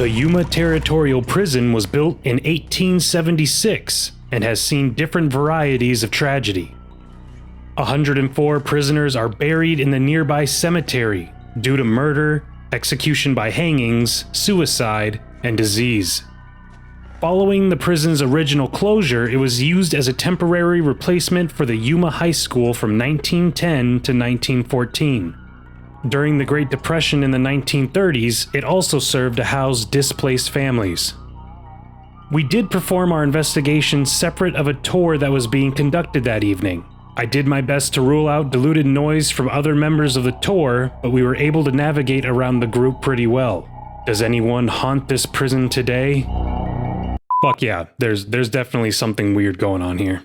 The Yuma Territorial Prison was built in 1876 and has seen different varieties of tragedy. 104 prisoners are buried in the nearby cemetery due to murder, execution by hangings, suicide, and disease. Following the prison's original closure, it was used as a temporary replacement for the Yuma High School from 1910 to 1914. During the Great Depression in the 1930s, it also served to house displaced families. We did perform our investigation separate of a tour that was being conducted that evening. I did my best to rule out diluted noise from other members of the tour, but we were able to navigate around the group pretty well. Does anyone haunt this prison today? Fuck yeah, there's definitely something weird going on here.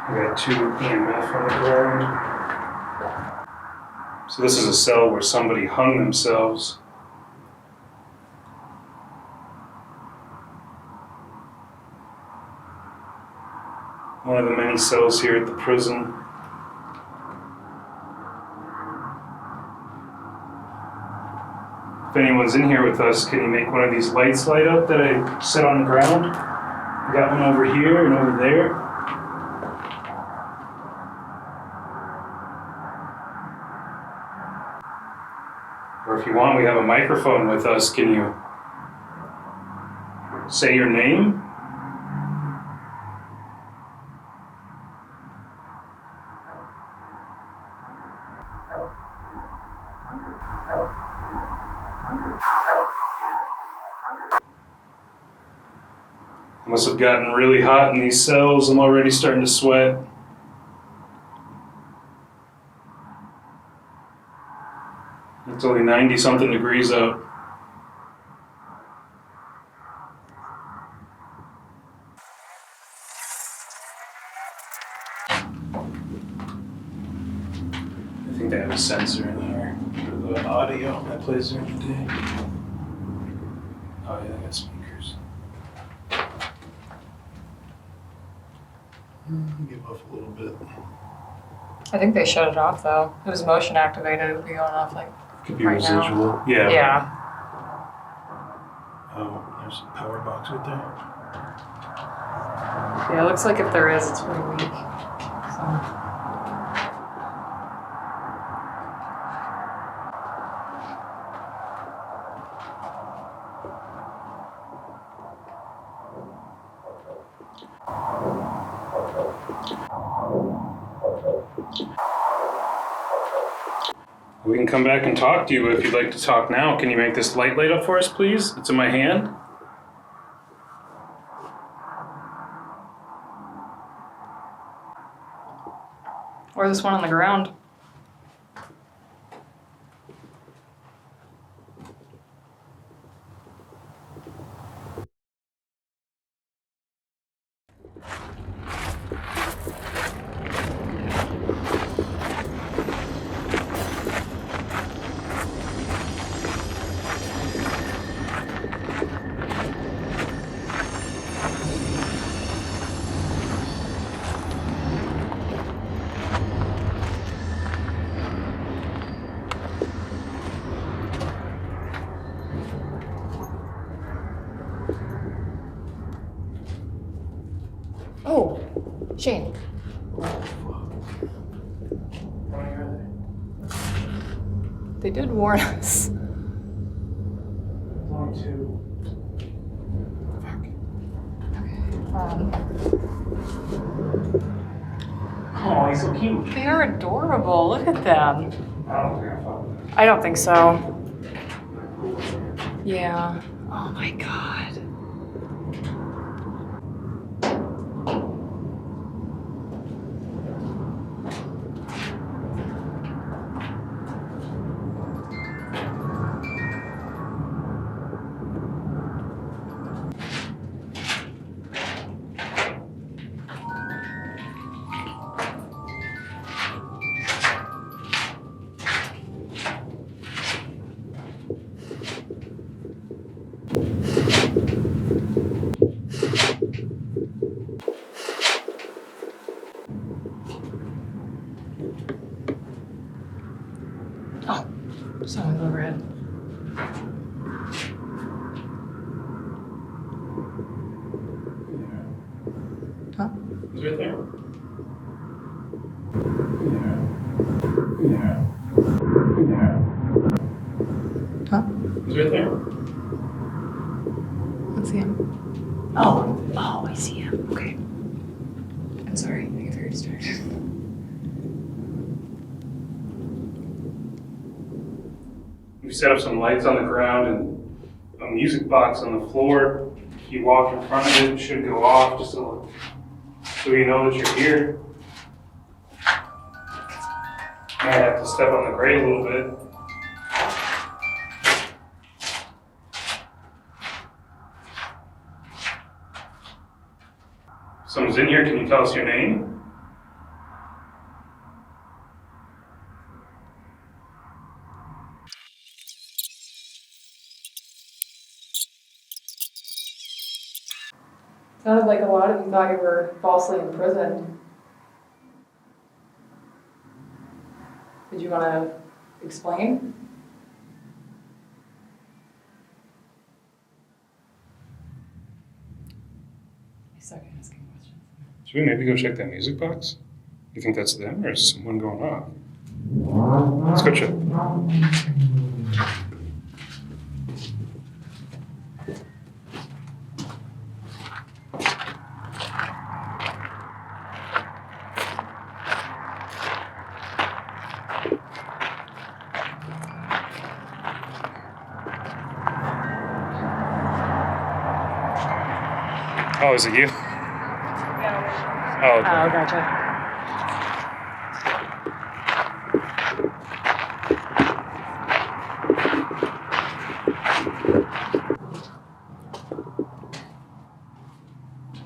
We got 2 EMF on the ground. So this is a cell where somebody hung themselves. One of the many cells here at the prison. If anyone's in here with us, can you make one of these lights light up that I set on the ground? We got one over here and over there. Or if you want, we have a microphone with us. Can you say your name? Must have gotten really hot in these cells. I'm already starting to sweat. It's only 90-something degrees out. I think they have a sensor in here for the audio that plays during the day. Oh yeah, they got speakers. Give off a little bit. I think they shut it off though. It was motion activated. It would be going off like Could be right residual. now. Yeah. Yeah. Oh, there's a power box right there. Yeah, it looks like if there is, it's pretty weak. So. We can come back and talk to you if you'd like to talk now. Can you make this light light up for us, please? It's in my hand. Or this one on the ground. Oh, Shane. They did warn us. Only 2. Oh, he's so cute. They are adorable. Look at them. I don't think I found that. I don't think so. Yeah. Oh my God. Oh, someone's overhead. Huh? He's right there. Huh? He's right there. Let's see him. Oh, I see him. Okay. I'm sorry. I get very distracted. We set up some lights on the ground and a music box on the floor. If you walk in front of it, it should go off just so you know that you're here. Might have to step on the grate a little bit. Someone's in here, can you tell us your name? Sounded like a lot of you thought you were falsely imprisoned. Did you want to explain? I suck at asking questions. Should we maybe go check that music box? You think that's them or is someone going off? Let's go check. Oh, is it you? Yeah. Oh, okay. Oh, gotcha.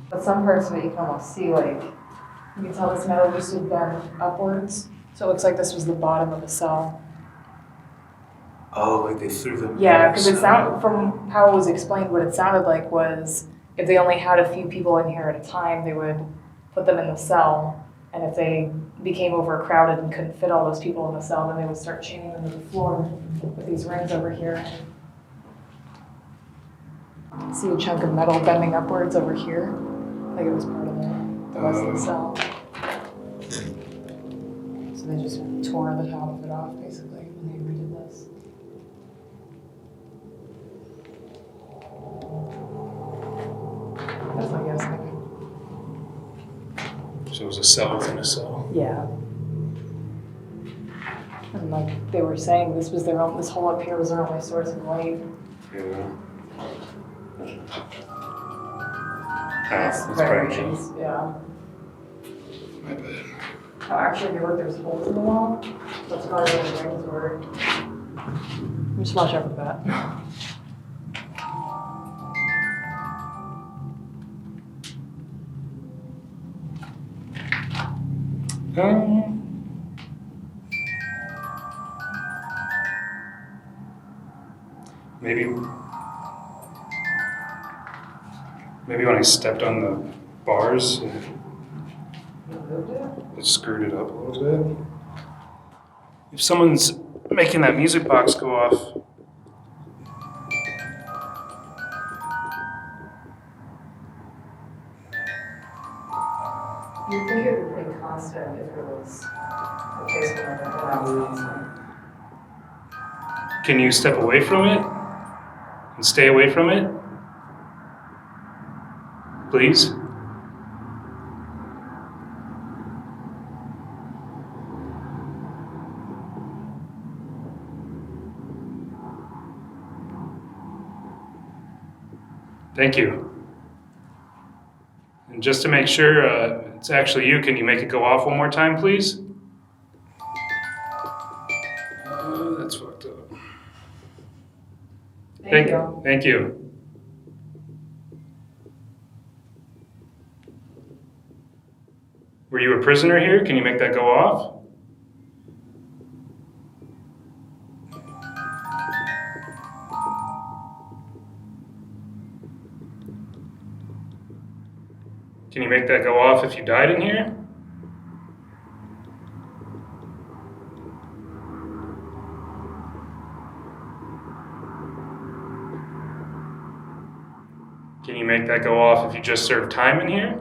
But some parts of it you can almost see, like, you can tell this metal used to bend upwards. So it looks like this was the bottom of the cell. Oh, like they threw them. Yeah, because it sounded, from how it was explained, what it sounded like was if they only had a few people in here at a time, they would put them in the cell. And if they became overcrowded and couldn't fit all those people in the cell, then they would start chaining them to the floor with these rings over here. See a chunk of metal bending upwards over here? Like it was part of the rest of the cell. So they just tore the top of it off, basically, when they redid this. That's what I was thinking. So it was a cell within a cell. Yeah. And like they were saying, this was this hole up here was their only source of light. Yeah. That's probably me. Vibrations, yeah. My bad. Oh, actually, if you look, there's holes in the wall. That's probably where the rings were. Just watch out for that. Maybe when I stepped on the bars, You moved it? it screwed it up a little bit. If someone's making that music box go off, You'd think it would be constant if it was a case where that was constant. can you step away from it and stay away from it? Please? Thank you. And just to make sure it's actually you, can you make it go off one more time, please? That's fucked up. Thank you. Thank you. Were you a prisoner here? Can you make that go off? Can you make that go off if you died in here? Can you make that go off if you just serve time in here?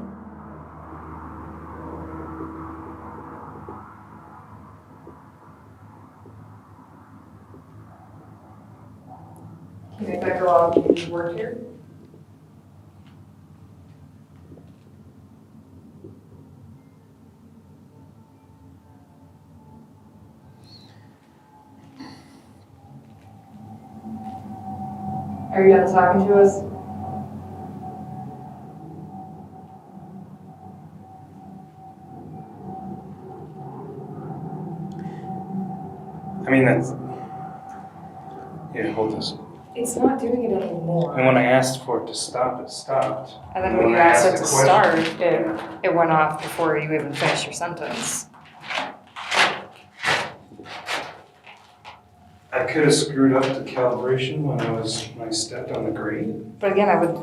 Can you make that go off if you work here? Are you done talking to us? I mean, that's... Here, hold this. It's not doing it anymore. And when I asked for it to stop, it stopped. And then when you asked it to start, it went off before you even finished your sentence. I could have screwed up the calibration when I stepped on the grate. But again, I would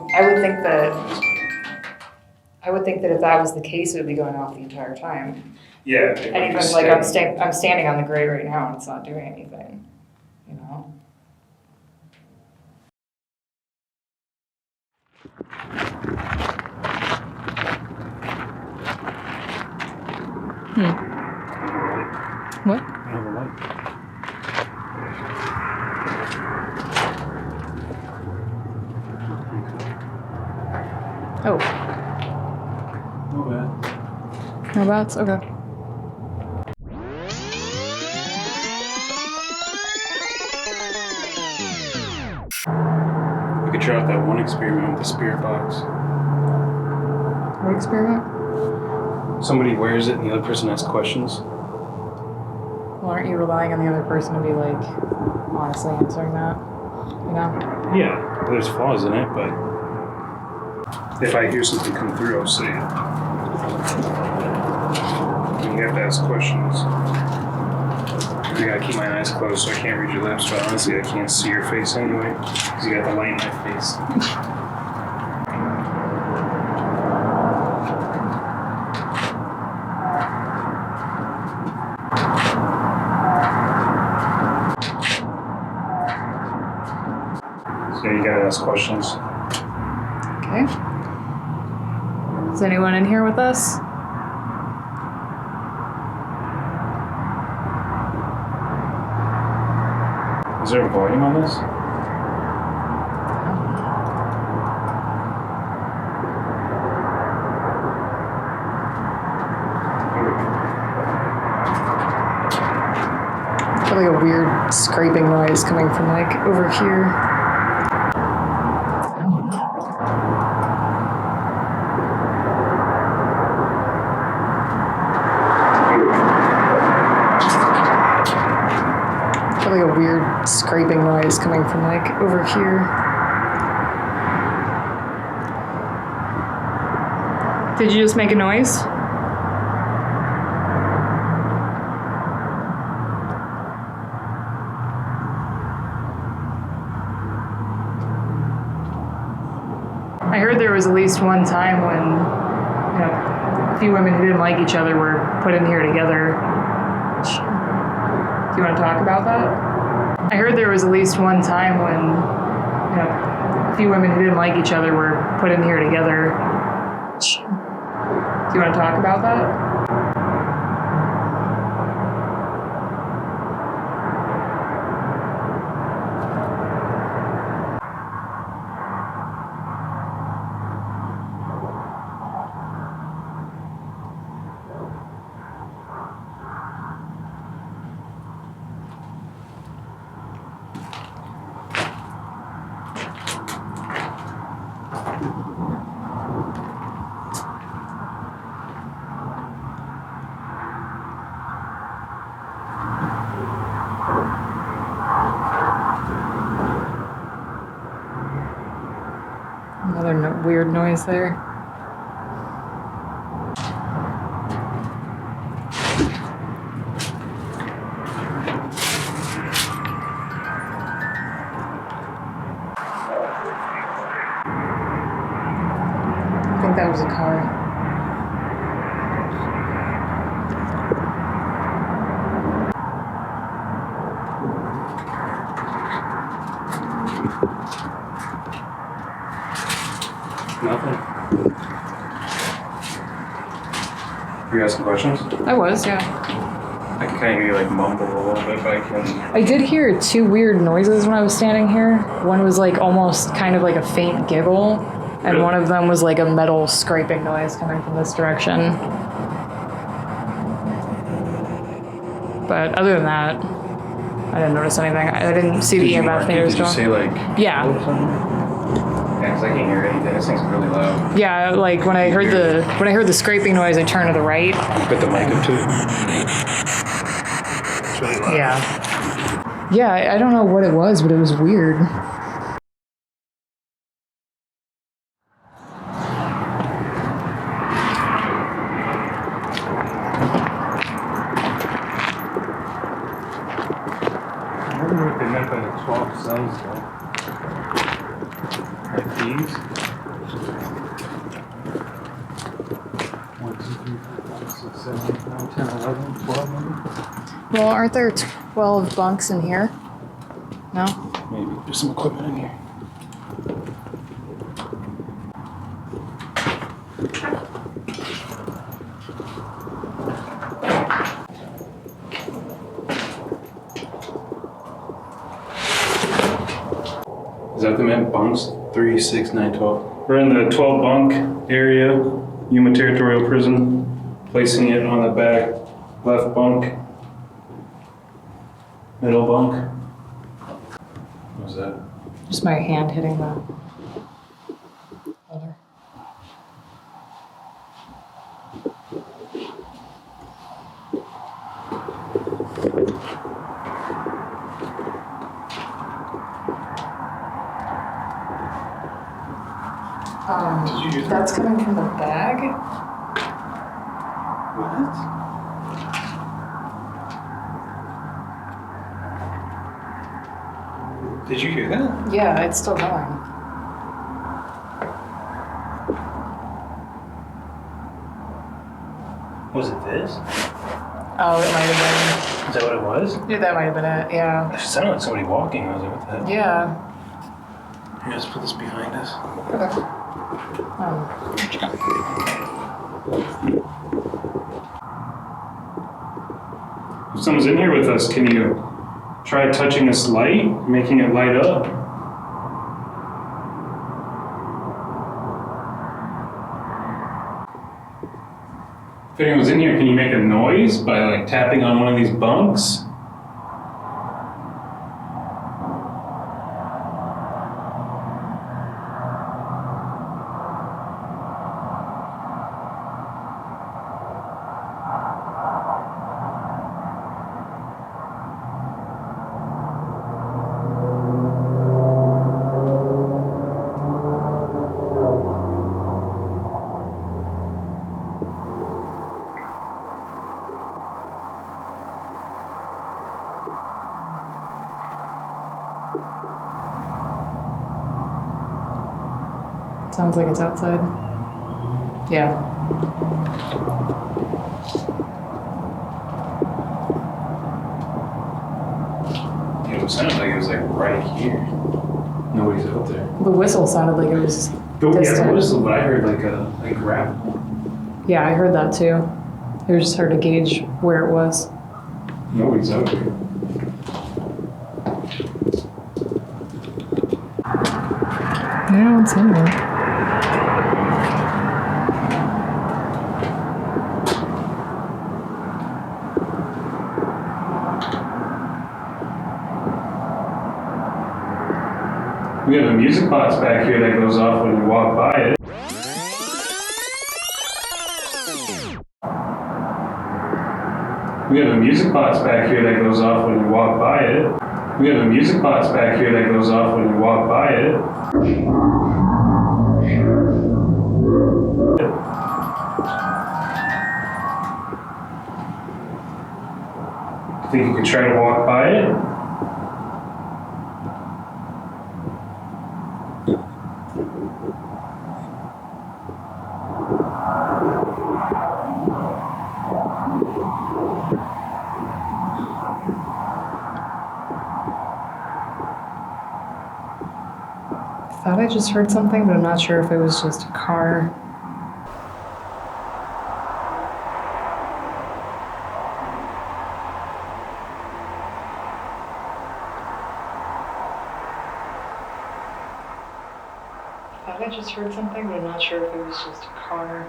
think that if that was the case, it would be going off the entire time. Yeah. And even like I'm standing on the grate right now and it's not doing anything, you know? What? I have a light. Oh, No bad. no bats? Okay. We could try out that one experiment with the spirit box. What experiment? Somebody wears it and the other person asks questions. Well, aren't you relying on the other person to be like honestly answering that? You know? Yeah, there's flaws in it, but if I hear something come through, I'll say it. And you have to ask questions. I gotta keep my eyes closed so I can't read your lips, but honestly, I can't see your face anyway, because you got the light in my face. So you gotta ask questions. Okay. Is anyone in here with us? Is there a volume on this? I feel like a weird scraping noise coming from like over here. I feel like a weird scraping noise coming from like over here. Did you just make a noise? I heard there was at least one time when, you know, a few women who didn't like each other were put in here together. Do you want to talk about that? I heard there was at least one time when, you know, a few women who didn't like each other were put in here together. Do you want to talk about that? Another weird noise there. I think that was a car. Nothing. Were you asking questions? I was, yeah. I can kind of hear you like mumble a little bit, but I can. I did hear two weird noises when I was standing here. One was like almost kind of like a faint giggle, and Really? one of them was like a metal scraping noise coming from this direction. But other than that, I didn't notice anything. I didn't see the EMF meters Did you going. say like? Yeah. Yeah, because I can't hear anything. This thing's really loud. Yeah, like when I heard the scraping noise, I turned to the right. Put the mic up to it. It's really loud. Yeah. Yeah, I don't know what it was, but it was weird. I wonder what they meant by the 12 cells though. Like these? 1, 2, 3, 4, 5, 6, 7, 8, 9, 10, 11, 12 maybe? Well, aren't there 12 bunks in here? No? Maybe. There's some equipment in here. Is that the man? Bunks? 3, 6, 9, 12. We're in the 12 bunk area, Yuma Territorial Prison. Placing it on the back left bunk. Middle bunk. What was that? Just my hand hitting the other. Did you hear that? That's coming from the bag? What? Did you hear that? Yeah, it's still going. Was it this? Oh, it might have Is that what it was? been. Yeah, that might have been it, yeah. It sounded like somebody walking. I was like, what the heck? Yeah. Here, let's put this behind us. Okay. If someone's in here with us, can you try touching this light, making it light up? If anyone's in here, can you make a noise by like tapping on one of these bunks? Sounds like it's outside. Yeah. It sounded like it was like right here. Nobody's out there. The whistle sounded like it was Yeah, distant. the whistle, but I heard like a grapple. Yeah, I heard that too. It was just hard to gauge where it was. Nobody's out there. Yeah, it's in there. We have a music box back here that goes off when you walk by it. We have a music box back here that goes off when you walk by it. We have a music box back here that goes off when you walk by it. Think you could try to walk by it? Thought I just heard something, but I'm not sure if it was just a car. Thought I just heard something, but I'm not sure if it was just a car.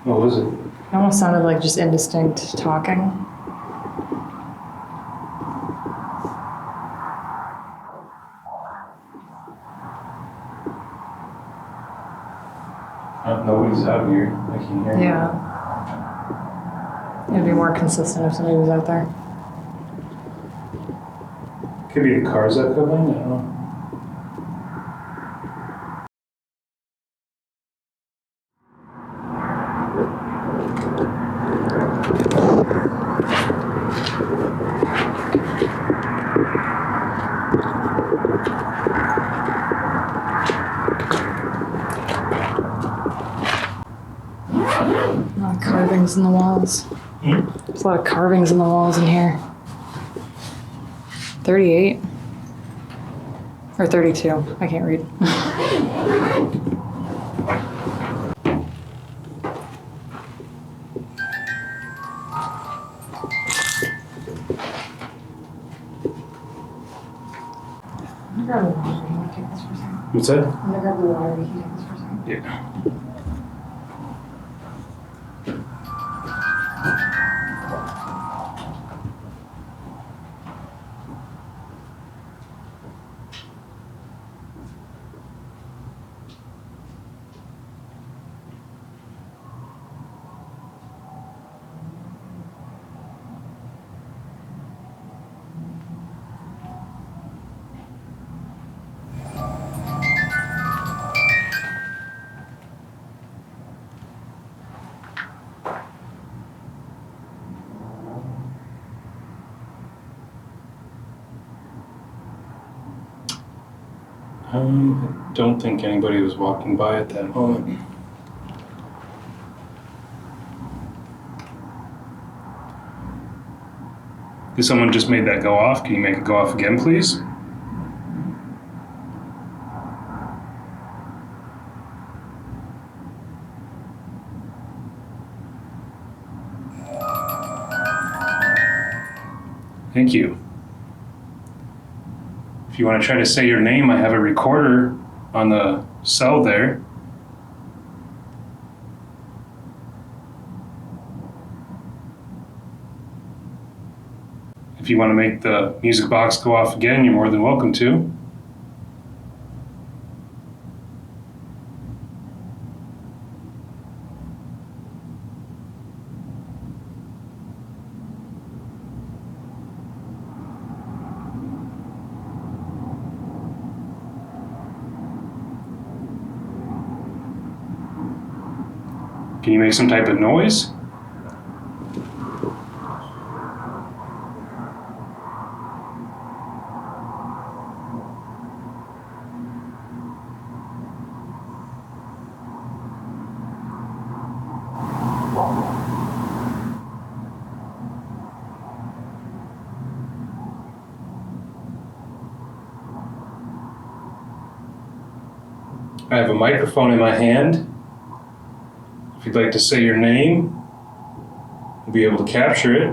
What was it? It almost sounded like just indistinct talking. Nobody's out here. I can hear you. Yeah. It'd be more consistent if somebody was out there. Could be the cars that come in, I don't know. A lot of carvings in the walls. There's a lot of carvings in the walls in here. 38 or 32. I can't read. I'm gonna grab the water. You want to take this for a second? What's that? I'm gonna grab the water. Can you take this for a second? Yeah. I don't think anybody was walking by at that moment. Did someone just made that go off? Can you make it go off again, please? Thank you. If you want to try to say your name, I have a recorder on the cell there. If you want to make the music box go off again, you're more than welcome to. Can you make some type of noise? I have a microphone in my hand. If you'd like to say your name, we'll be able to capture it.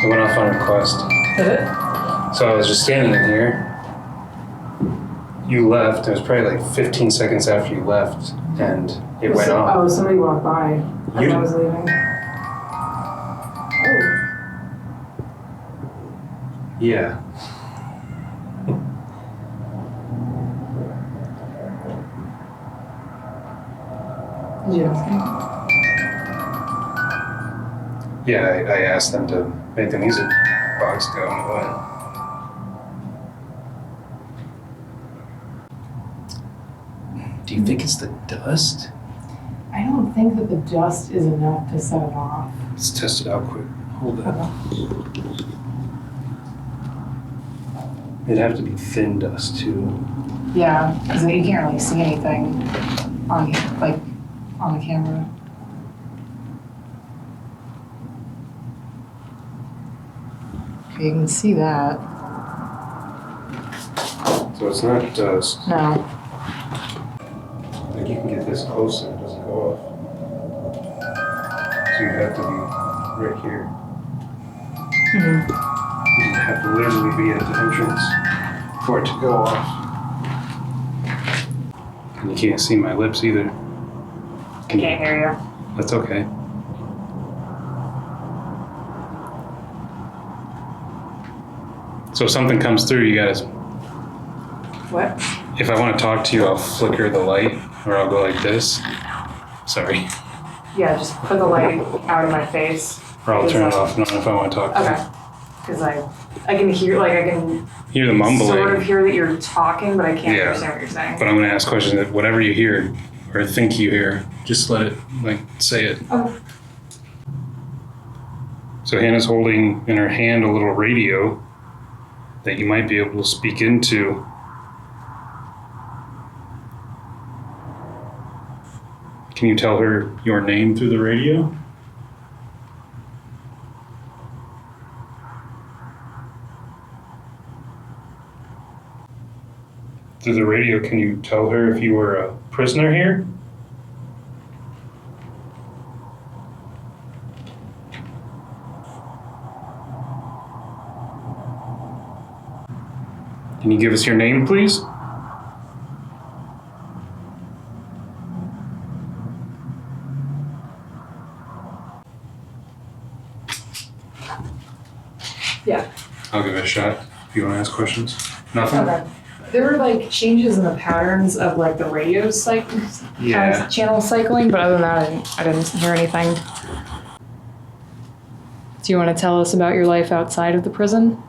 It went off on request. Did it? So I was just standing in here. You left. It was probably like 15 seconds after you left, and it went off. Oh, somebody walked by as I was leaving. Oh. Yeah. Did you ask him? Yeah, I asked them to make the music box go and it went. Do you think it's the dust? I don't think that the dust is enough to set it off. Let's test it out quick. Hold that. It'd have to be thin dust too. Yeah, because you can't really see anything on on the camera. Okay, you can see that. So it's not dust. No. Like you can get this close and it doesn't go off. So you'd have to be right here. Mm-hmm. You'd have to literally be at the entrance for it to go off. And you can't see my lips either. I can't hear you. That's okay. So if something comes through, you gotta. What? If I want to talk to you, I'll flicker the light, or I'll go like this. Sorry. Yeah, just put the light out of my face. Or I'll turn it off and on if I want to talk to you. Okay. Because I can hear, I can Hear the mumbling. sort of hear that you're talking, but I can't Yeah. understand what you're saying. But I'm gonna ask questions that whatever you hear or think you hear, just let it say it. Oh. So Hannah's holding in her hand a little radio that you might be able to speak into. Can you tell her your name through the radio? Through the radio, can you tell her if you were a prisoner here? Can you give us your name, please? Yeah. I'll give it a shot if you want to ask questions. Nothing? Okay. There were changes in the patterns of the radio channel cycling, but other than that, I didn't hear anything. Do you want to tell us about your life outside of the prison?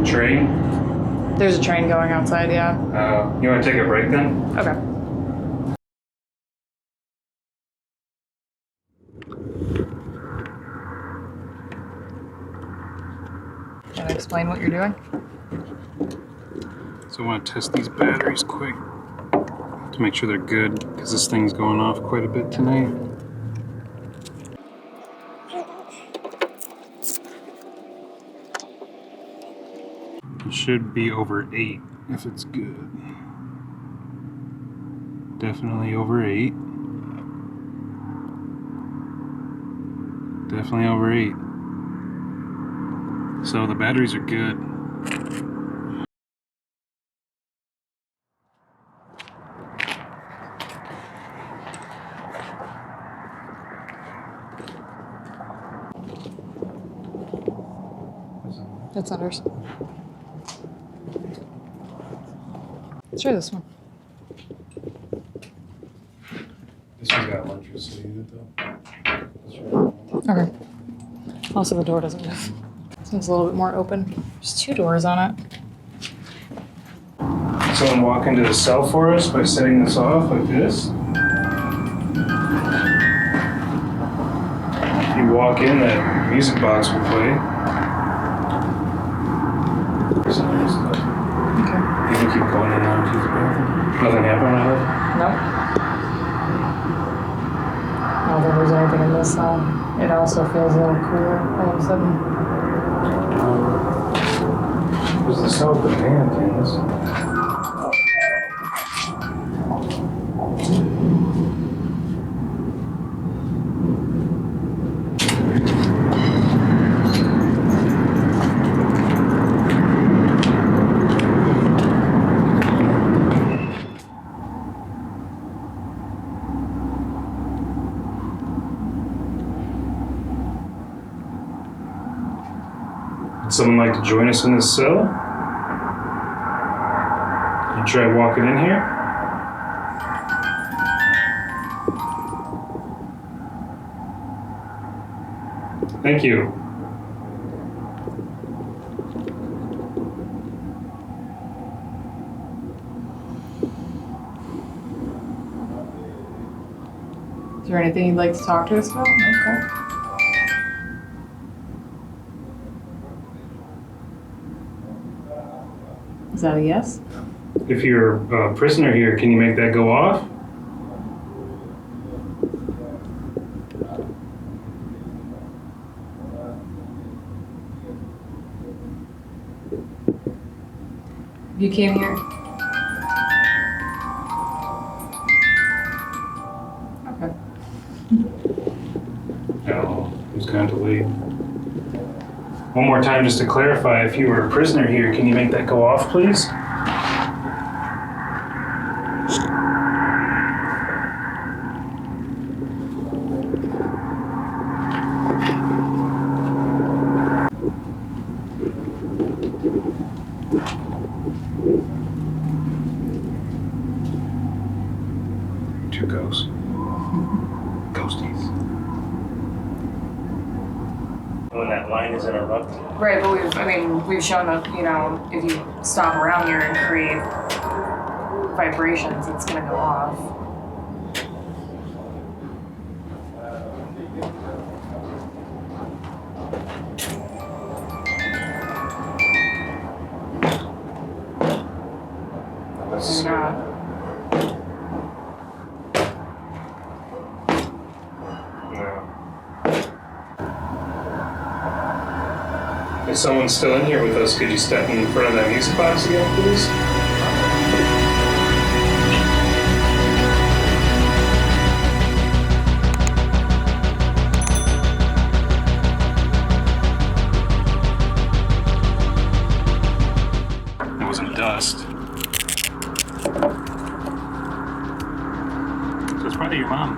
Train? There's a train going outside, yeah. You want to take a break then? Okay. Can I explain what you're doing? So I want to test these batteries quick to make sure they're good because this thing's going off quite a bit tonight. It should be over 8 if it's good. Definitely over 8. Definitely over 8. So the batteries are good. That's ours. Let's try this one. This one's got electricity in it though. Okay. Also, the door doesn't move. This one's a little bit more open. There's 2 doors on it. Someone walk into the cell for us by setting this off like this. If you walk in, that music box will play. Okay. You can keep going in and out to the bathroom. Nothing happened, I heard? Nope. I don't think there's anything in this cell. It also feels a little cooler all of a sudden. There's the cell with the fan, Candace. Would someone like to join us in this cell? You try walking in here? Thank you. Is there anything you'd like to talk to us about? Okay. Is that a yes? If you're a prisoner here, can you make that go off? You came here. Okay. No, it was kind of late. One more time just to clarify, if you were a prisoner here, can you make that go off, please? Two ghosts. Ghosties. When that line is interrupted. Right, but we've shown that, if you stop around here and create vibrations, it's gonna go off. Maybe not. If someone's still in here with us, could you step in front of that music box again, please? It wasn't dust. So it's probably your mom.